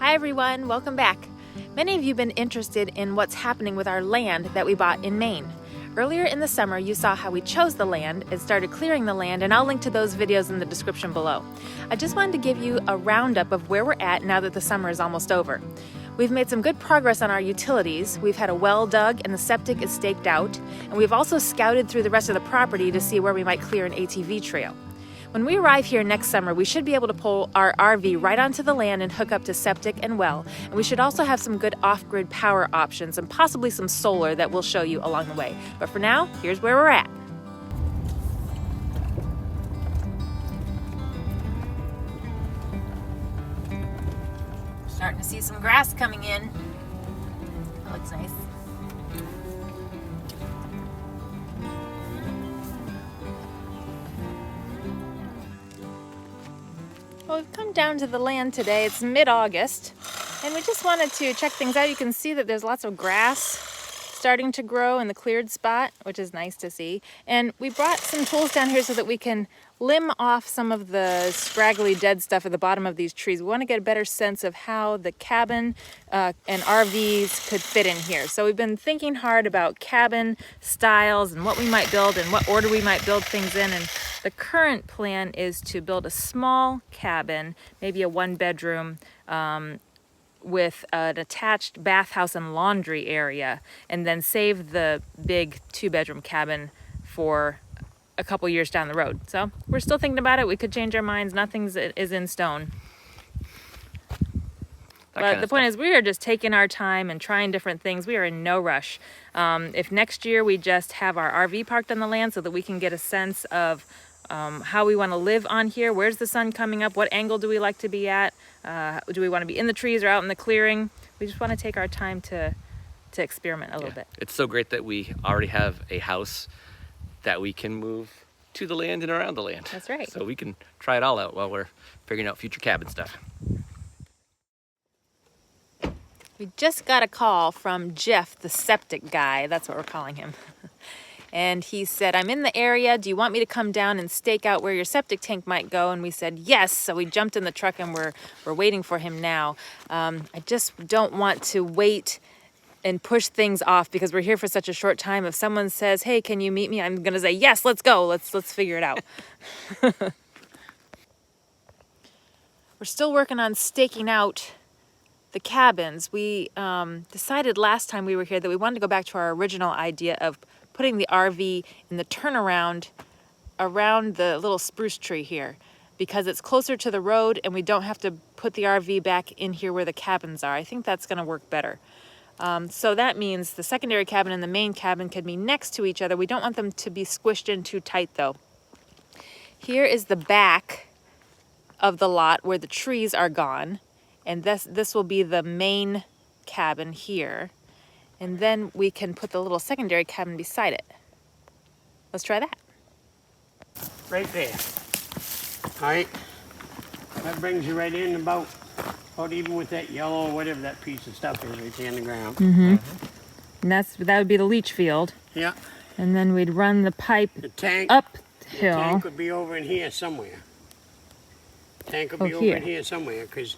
Hi everyone, welcome back. Many of you have been interested in what's happening with our land that we bought in Maine. Earlier in the summer, you saw how we chose the land and started clearing the land, and I'll link to those videos in the description below. I just wanted to give you a roundup of where we're at now that the summer is almost over. We've made some good progress on our utilities. We've had a well dug and the septic is staked out, and we've also scouted through the rest of the property to see where we might clear an ATV trail. When we arrive here next summer, we should be able to pull our RV right onto the land and hook up to septic and well. And we should also have some good off-grid power options and possibly some solar that we'll show you along the way. But for now, here's where we're at. Starting to see some grass coming in. That looks nice. Well, we've come down to the land today. It's mid-August, and we just wanted to check things out. You can see that there's lots of grass starting to grow in the cleared spot, which is nice to see. And we brought some tools down here so that we can limb off some of the scraggly dead stuff at the bottom of these trees. We want to get a better sense of how the cabin and RVs could fit in here. So we've been thinking hard about cabin styles and what we might build and what order we might build things in. And the current plan is to build a small cabin, maybe a one-bedroom, with an attached bathhouse and laundry area, and then save the big two-bedroom cabin for a couple years down the road. So we're still thinking about it. We could change our minds. Nothing is in stone. But the point is, we are just taking our time and trying different things. We are in no rush. If next year we just have our RV parked on the land so that we can get a sense of how we want to live on here, where's the sun coming up, what angle do we like to be at, do we want to be in the trees or out in the clearing? We just want to take our time to experiment a little bit. It's so great that we already have a house that we can move to the land and around the land. That's right. So we can try it all out while we're figuring out future cabin stuff. We just got a call from Jeff, the septic guy. That's what we're calling him. And he said, I'm in the area. Do you want me to come down and stake out where your septic tank might go? And we said, yes. So we jumped in the truck and we're waiting for him now. I just don't want to wait and push things off because we're here for such a short time. If someone says, hey, can you meet me? I'm going to say, yes, let's go. Let's figure it out. We're still working on staking out the cabins. We decided last time we were here that we wanted to go back to our original idea of putting the RV in the turnaround around the little spruce tree here because it's closer to the road and we don't have to put the RV back in here where the cabins are. I think that's going to work better. So that means the secondary cabin and the main cabin could be next to each other. We don't want them to be squished in too tight though. Here is the back of the lot where the trees are gone, and this will be the main cabin here. And then we can put the little secondary cabin beside it. Let's try that. Right there. All right. That brings you right in about even with that yellow, whatever that piece of stuff is right there on the ground. Mm-hmm. And that would be the leach field. Yeah. And then we'd run the pipe uphill. The tank would be over in here somewhere. The tank would be over in here somewhere because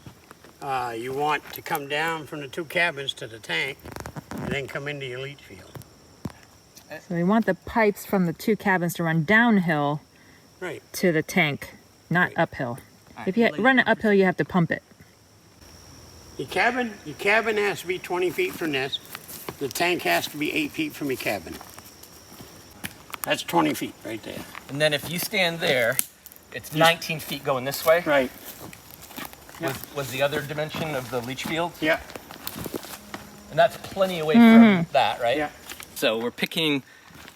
you want to come down from the two cabins to the tank and then come into your leach field. So we want the pipes from the two cabins to run downhill to the tank, not uphill. If you run it uphill, you have to pump it. Your cabin has to be 20 feet from this. The tank has to be 8 feet from your cabin. That's 20 feet right there. And then if you stand there, it's 19 feet going this way. Right. Was the other dimension of the leach field? Yeah. And that's plenty away from that, right? Yeah. So we're picking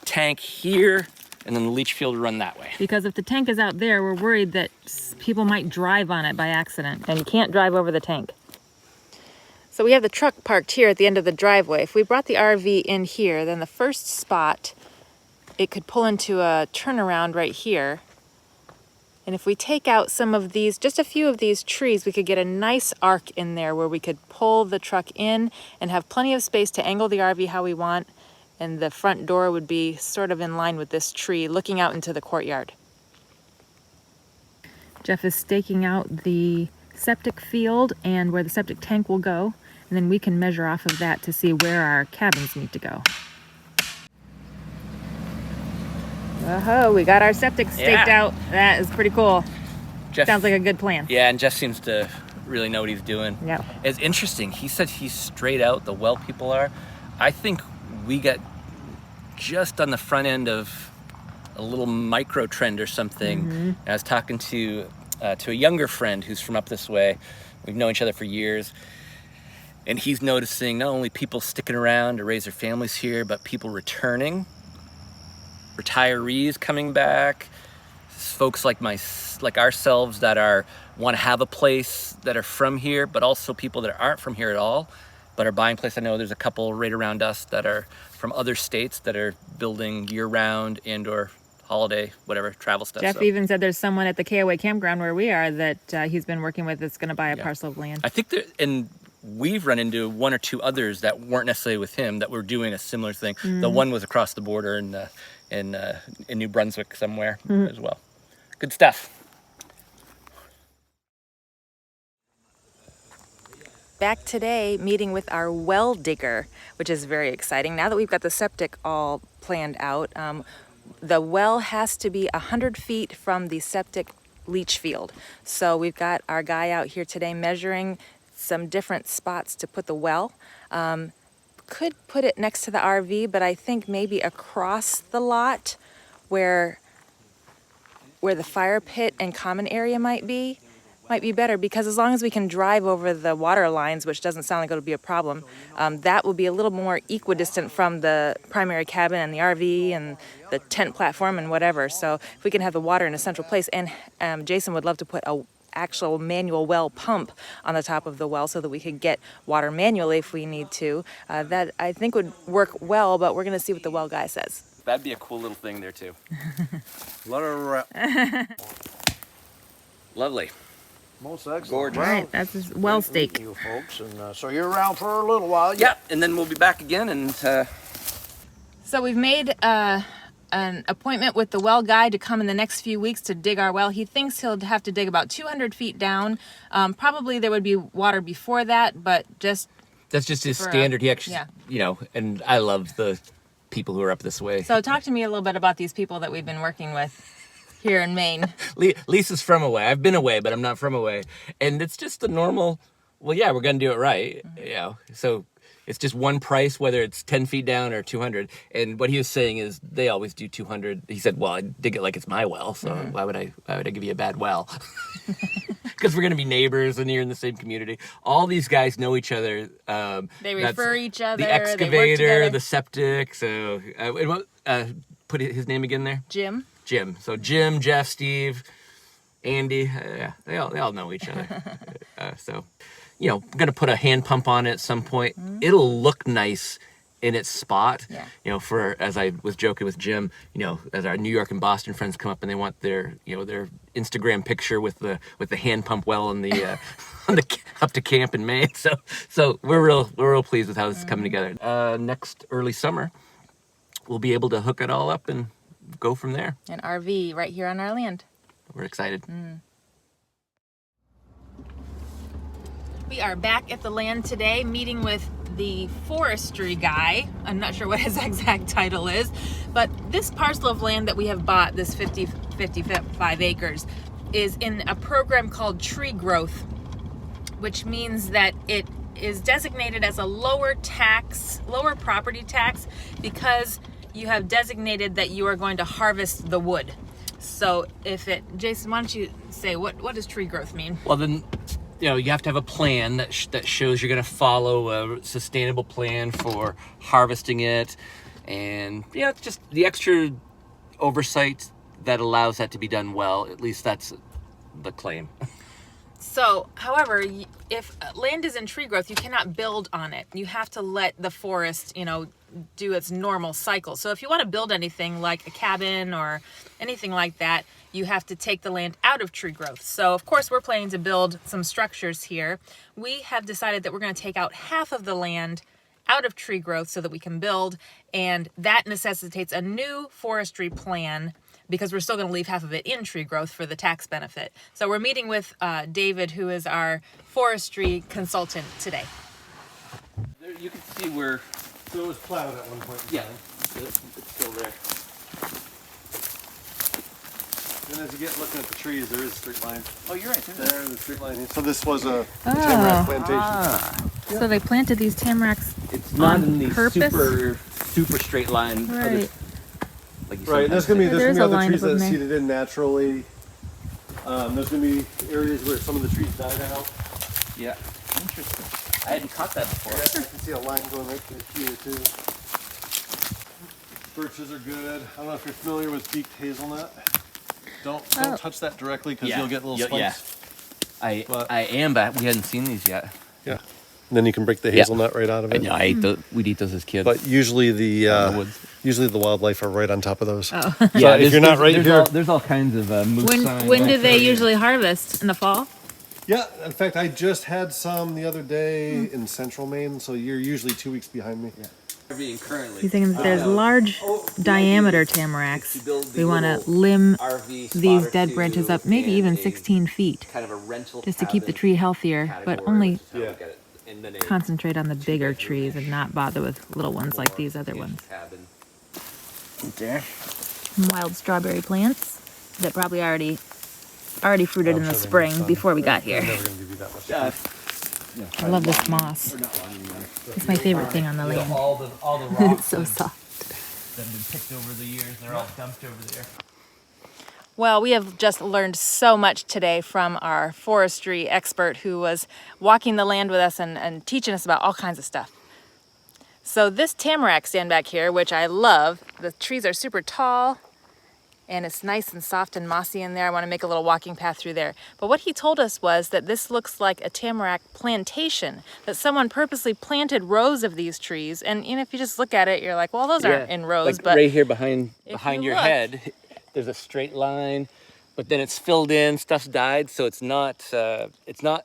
tank here, and then the leach field will run that way. Because if the tank is out there, we're worried that people might drive on it by accident, and you can't drive over the tank. So we have the truck parked here at the end of the driveway. If we brought the RV in here, then the first spot, it could pull into a turnaround right here. And if we take out some of these, just a few of these trees, we could get a nice arc in there where we could pull the truck in and have plenty of space to angle the RV how we want. And the front door would be sort of in line with this tree, looking out into the courtyard. Jeff is staking out the septic field and where the septic tank will go, and then we can measure off of that to see where our cabins need to go. Whoa, we got our septic staked out. That is pretty cool. Jeff, sounds like a good plan. Yeah, and Jeff seems to really know what he's doing. Yeah. It's interesting. He said he's straight out, the well people are. I think we got just on the front end of a little micro trend or something. And I was talking to a younger friend who's from up this way. We've known each other for years. And he's noticing not only people sticking around to raise their families here, but people returning, retirees coming back, folks like ourselves that want to have a place, that are from here, but also people that aren't from here at all, but are buying place. I know there's a couple right around us that are from other states that are building year-round and or holiday, whatever, travel stuff. Jeff even said there's someone at the KOA campground where we are that he's been working with that's going to buy a parcel of land. I think and we've run into one or two others that weren't necessarily with him that were doing a similar thing. The one was across the border in New Brunswick somewhere as well. Good stuff. Back today meeting with our well digger, which is very exciting. Now that we've got the septic all planned out, the well has to be 100 feet from the septic leach field. So we've got our guy out here today measuring some different spots to put the well. Could put it next to the RV, but I think maybe across the lot where the fire pit and common area might be better, because as long as we can drive over the water lines, which doesn't sound like it'll be a problem, that will be a little more equidistant from the primary cabin and the RV and the tent platform and whatever. So if we can have the water in a central place, and Jason would love to put a actual manual well pump on the top of the well so that we could get water manually if we need to. That I think would work well, but we're gonna see what the well guy says. That'd be a cool little thing there too. Lovely. Most excellent. Gorgeous. All right, that's his well steak. You folks, and so you're around for a little while. Yeah, and then we'll be back again. And So we've made an appointment with the well guy to come in the next few weeks to dig our well. He thinks he'll have to dig about 200 feet down. Probably there would be water before that, but that's just his standard. He actually, and I love the people who are up this way. So talk to me a little bit about these people that we've been working with here in Maine. Lisa's from away. I've been away, but I'm not from away. And it's just the normal, well, yeah, we're going to do it right. So it's just one price, whether it's 10 feet down or 200. And what he was saying is they always do 200. He said, well, I dig it like it's my well, so why would I give you a bad well? Because we're going to be neighbors and you're in the same community. All these guys know each other. They refer each other. The excavator, the septic. So put his name again there? Jim. So Jim, Jeff, Steve, Andy, they all know each other. So, I'm going to put a hand pump on it at some point. It'll look nice in its spot. Yeah. As I was joking with Jim, as our New York and Boston friends come up and they want their Instagram picture with the hand pump well on the up to camp in Maine. So we're real pleased with how this is coming together. Next early summer, we'll be able to hook it all up and go from there. An RV right here on our land. We're excited. We are back at the land today meeting with the Forestry guy. I'm not sure what his exact title is, but this parcel of land that we have bought, this 55 acres, is in a program called tree growth, which means that it is designated as a lower property tax because you have designated that you are going to harvest the wood. So Jason, why don't you say, what does tree growth mean? Well, then, you have to have a plan that shows you're going to follow a sustainable plan for harvesting it. And, it's just the extra oversight that allows that to be done well. At least that's the claim. So, however, if land is in tree growth, you cannot build on it. You have to let the forest, do its normal cycle. So if you want to build anything like a cabin or anything like that, you have to take the land out of tree growth. So of course we're planning to build some structures here. We have decided that we're going to take out half of the land out of tree growth so that we can build, and that necessitates a new forestry plan because we're still going to leave half of it in tree growth for the tax benefit. So we're meeting with David, who is our forestry consultant today. There, you can see where. So it was plowed at one point in time. It's still there. And as you get looking at the trees, there is a straight line. Oh, you're right. There's a straight line. So this was a tamarack plantation. So they planted these tamaracks. It's not on in the purpose? super straight line. Right. Like you Right, and there's gonna be There's a other line trees above that me. seeded in naturally. There's gonna be areas where some of the trees died out. Yeah. Interesting. I hadn't caught that before. Yeah, I can see a line going right through here too. Birches are good. I don't know if you're familiar with beaked hazelnut. Don't touch that directly because you'll get little spikes. I am, but we hadn't seen these yet. Yeah. And then you can break the hazelnut right out of it. I know. I ate those. We'd eat those as kids. But usually the woods. usually the wildlife are right on top of those. Oh. Yeah, if you're not right here, there's all kinds of moose signs. When do they usually harvest? In the fall? yeah. In fact, I just had some the other day in central Maine, so you're usually 2 weeks behind me. Yeah. Currently, He's thinking that there's large diameter tamaracks. We want to limb these dead branches up, maybe even 16 feet, kind of a rental just to keep the tree healthier, but only Yeah. concentrate on the bigger trees and not bother with little ones like these other ones. There. Wild strawberry plants that probably already fruited in the spring before we got here. I'm never gonna give you that much. I love this moss. It's my favorite thing on the land. All the rocks It's so soft. that have been picked over the years, they're all dumped over there. Well, we have just learned so much today from our forestry expert who was walking the land with us and teaching us about all kinds of stuff. So this tamarack stand back here, which I love, the trees are super tall and it's nice and soft and mossy in there. I want to make a little walking path through there. But what he told us was that this looks like a tamarack plantation, that someone purposely planted rows of these trees. And if you just look at it, you're like, well, those aren't in rows. Like but right here behind you your look- head, there's a straight line, but then it's filled in, stuff's died, so it's not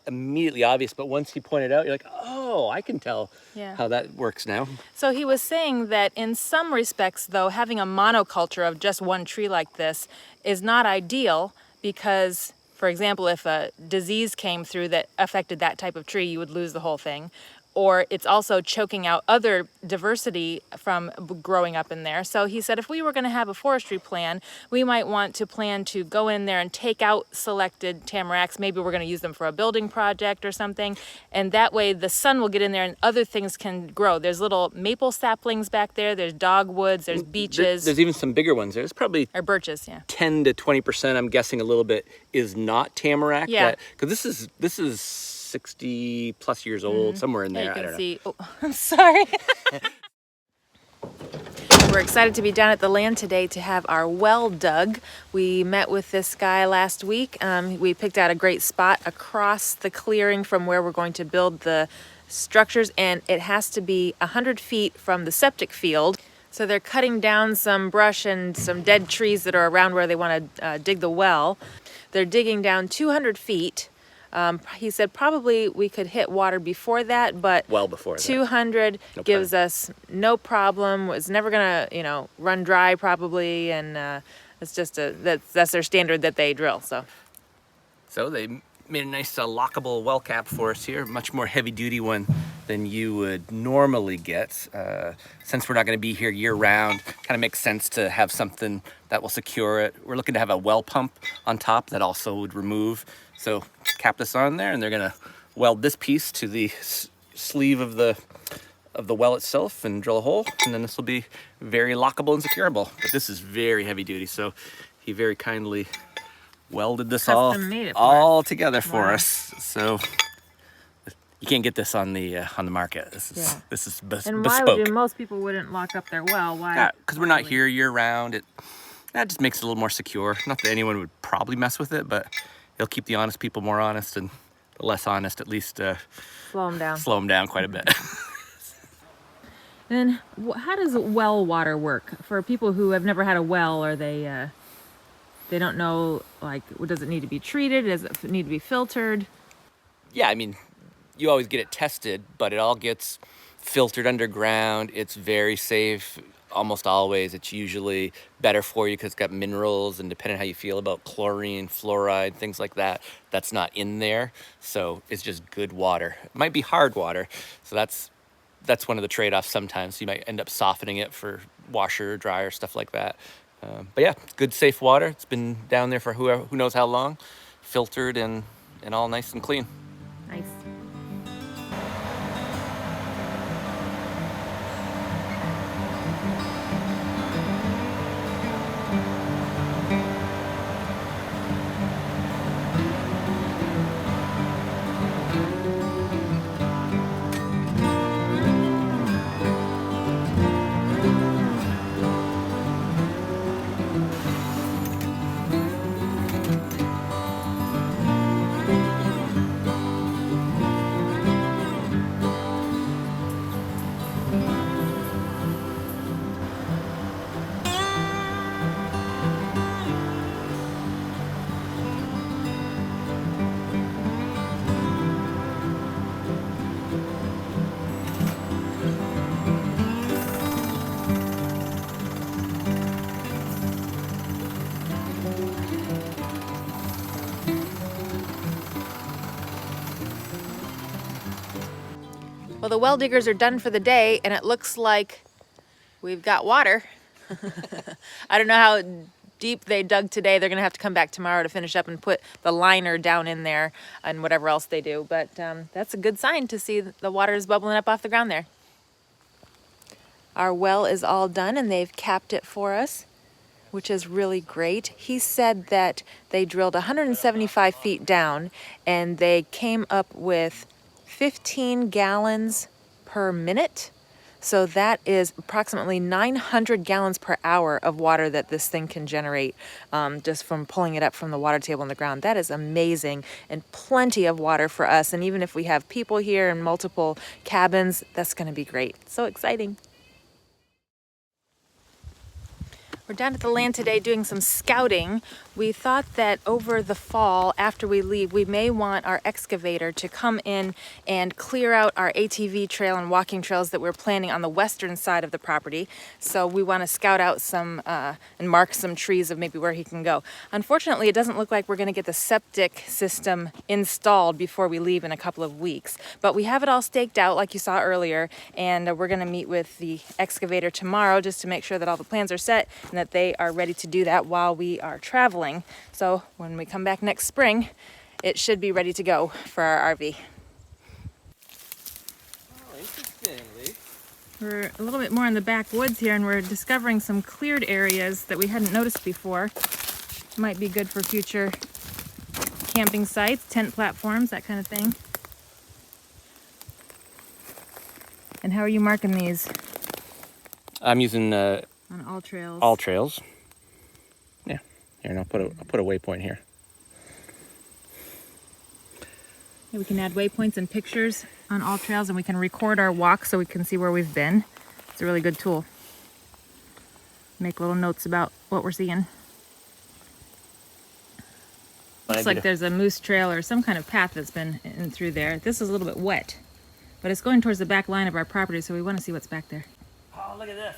immediately obvious. But once he pointed out, you're like, oh, I can tell how that works now. So he was saying that in some respects, though, having a monoculture of just one tree like this is not ideal because, for example, if a disease came through that affected that type of tree, you would lose the whole thing. Or it's also choking out other diversity from growing up in there. So he said if we were going to have a forestry plan, we might want to plan to go in there and take out selected tamaracks. Maybe we're going to use them for a building project or something. And that way the sun will get in there and other things can grow. There's little maple saplings back there. There's dogwoods. There's beeches. There's even some bigger ones. There's probably or birches, 10 to 20%, I'm guessing a little bit, is not tamarack. Yeah. Because this is 60 plus years old, somewhere in there. You I can don't know. see. Oh, I'm sorry. We're excited to be down at the land today to have our well dug. We met with this guy last week. We picked out a great spot across the clearing from where we're going to build the structures, and it has to be 100 feet from the septic field. So they're cutting down some brush and some dead trees that are around where they want to dig the well. They're digging down 200 feet. He said probably we could hit water before that, but Well before that. 200 gives us no problem. It's never gonna, run dry probably, and it's just that's their standard that they drill. So they made a nice lockable well cap for us here, much more heavy duty one than you would normally get. Since we're not going to be here year round, kind of makes sense to have something that will secure it. We're looking to have a well pump on top that also would remove. So cap this on there, and they're going to weld this piece to the sleeve of the well itself and drill a hole, and then this will be very lockable and securable. But this is very heavy duty, so he very kindly welded this Custom made it for all together for Wow. us. So you can't get this on the market. This is And bespoke. most people wouldn't lock up their well? Why? Because we're not here year round. That just makes it a little more secure. Not that anyone would probably mess with it, but it'll keep the honest people more honest, and the less honest at least Slow them down. slow them down quite a bit. And how does well water work for people who have never had a well, or they don't know, like, does it need to be treated? Does it need to be filtered? Yeah, I mean, you always get it tested, but it all gets filtered underground. It's very safe. almost always it's usually better for you because it's got minerals, and depending on how you feel about chlorine, fluoride, things like that, that's not in there. So it's just good water. It might be hard water, so that's one of the trade-offs sometimes. You might end up softening it for washer, dryer, stuff like that. But yeah, it's good, safe water. It's been down there for who knows how long, filtered and all nice and clean. Nice. Well, the well diggers are done for the day, and it looks like we've got water. I don't know how deep they dug today. They're gonna have to come back tomorrow to finish up and put the liner down in there and whatever else they do. But that's a good sign to see the water is bubbling up off the ground there. Our well is all done, and they've capped it for us, which is really great. He said that they drilled 175 feet down, and they came up with 15 gallons per minute. So that is approximately 900 gallons per hour of water that this thing can generate just from pulling it up from the water table in the ground. That is amazing, and plenty of water for us. And even if we have people here and multiple cabins, that's gonna be great. So exciting. We're down at the land today doing some scouting. We thought that over the fall, after we leave, we may want our excavator to come in and clear out our ATV trail and walking trails that we're planning on the western side of the property. So we want to scout out some and mark some trees of maybe where he can go. Unfortunately, it doesn't look like we're going to get the septic system installed before we leave in a couple of weeks. But we have it all staked out like you saw earlier, and we're going to meet with the excavator tomorrow just to make sure that all the plans are set and that they are ready to do that while we are traveling. So when we come back next spring, it should be ready to go for our RV. Oh, interesting, Lee. We're a little bit more in the backwoods here, and we're discovering some cleared areas that we hadn't noticed before. Might be good for future camping sites, tent platforms, that kind of thing. And how are you marking these? I'm using On all trails. all trails. Yeah, here, and I'll put a waypoint here. Yeah, we can add waypoints and pictures on all trails, and we can record our walk so we can see where we've been. It's a really good tool. Make little notes about what we're seeing. Looks like there's a moose trail or some kind of path that's been in through there. This is a little bit wet, but it's going towards the back line of our property, so we want to see what's back there. Oh, look at this.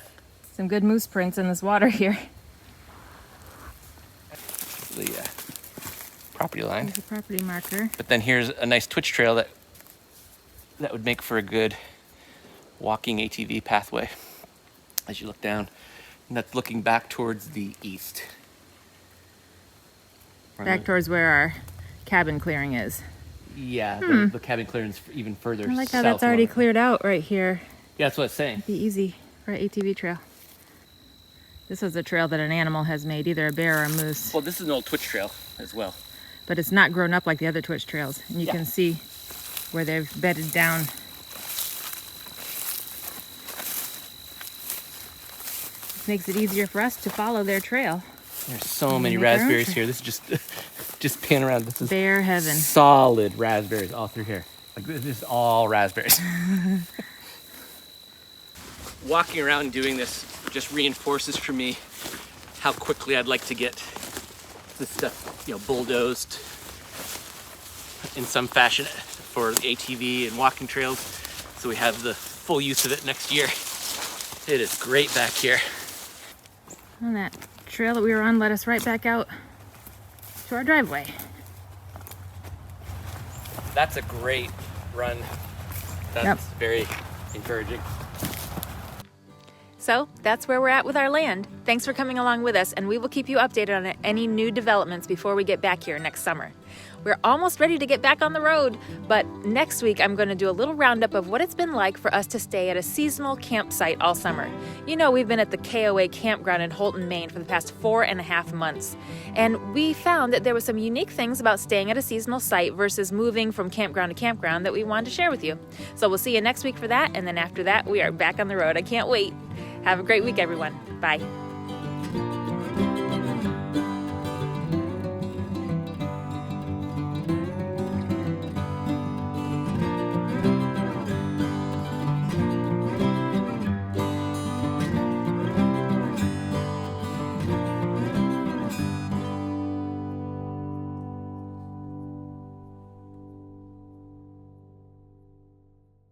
Some good moose prints in this water here. The property line. There's a property marker. But then here's a nice twitch trail that would make for a good walking ATV pathway as you look down. And that's looking back towards the east. Back towards where our cabin clearing is. Yeah, the cabin clearance even further I like how south that's already more. cleared out right here. Yeah, that's what it's saying. Be easy for an ATV trail. This is a trail that an animal has made, either a bear or a moose. Well, this is an old twitch trail as well. But it's not grown up like the other twitch trails. And you can see where they've bedded down. This makes it easier for us to follow their trail. There's so many make our own raspberries trail. here. This is just pan around. This is Bear heaven. solid raspberries all through here. Like this is all raspberries. Walking around doing this just reinforces for me how quickly I'd like to get this stuff, bulldozed in some fashion for the ATV and walking trails, so we have the full use of it next year. It is great back here. And that trail that we were on led us right back out to our driveway. That's a great run. That's very encouraging. So that's where we're at with our land. Thanks for coming along with us, and we will keep you updated on any new developments before we get back here next summer. We're almost ready to get back on the road, but next week I'm going to do a little roundup of what it's been like for us to stay at a seasonal campsite all summer. You know, we've been at the KOA campground in Holton, Maine for the past 4.5 months, and we found that there were some unique things about staying at a seasonal site versus moving from campground to campground that we wanted to share with you. So we'll see you next week for that, and then after that we are back on the road. I can't wait. Have a great week, everyone. Bye.